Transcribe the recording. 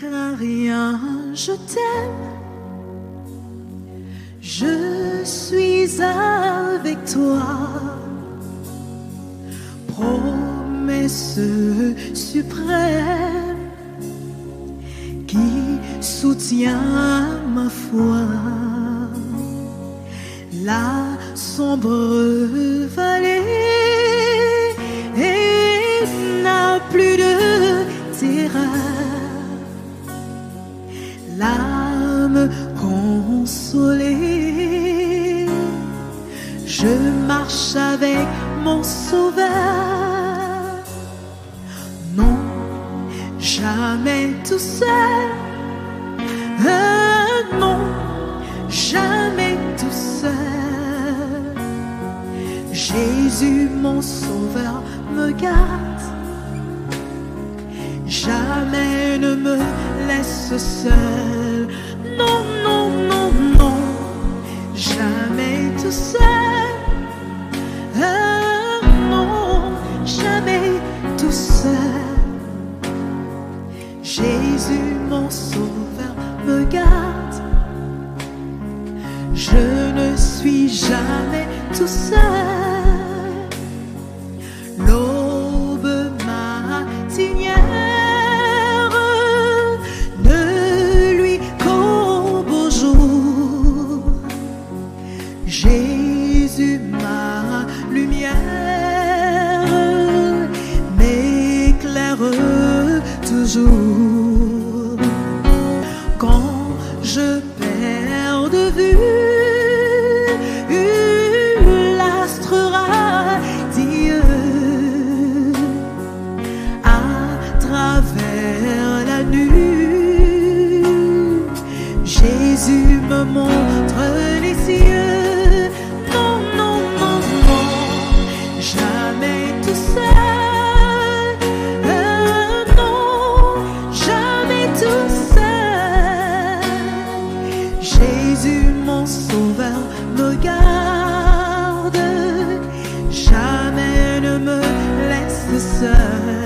crains rien, je t'aime. Je suis avec toi. Promesse suprême qui soutient ma foi. La sombre vallée n'a plus de terreur. L'âme consolée, je marche avec mon Sauveur. Non, jamais tout seul. Non, jamais tout seul. Jésus, mon Sauveur, me garde. Jamais ne me laisse seul. Non, non, non, non, jamais tout seul. Non, jamais tout seul. Jésus, mon Sauveur, me garde. Je ne suis jamais tout seul. L'aube matinière ne lui qu'au beau jour. Jésus, ma lumière, m'éclaire toujours. Quand je perds de vue l'astre radieux à travers la nuit, Jésus me montre les cieux. Non, non, non, non, jamais tout seul. Non, jamais tout seul. Jésus, mon Sauveur, me garde. Jamais ne me laisse seul.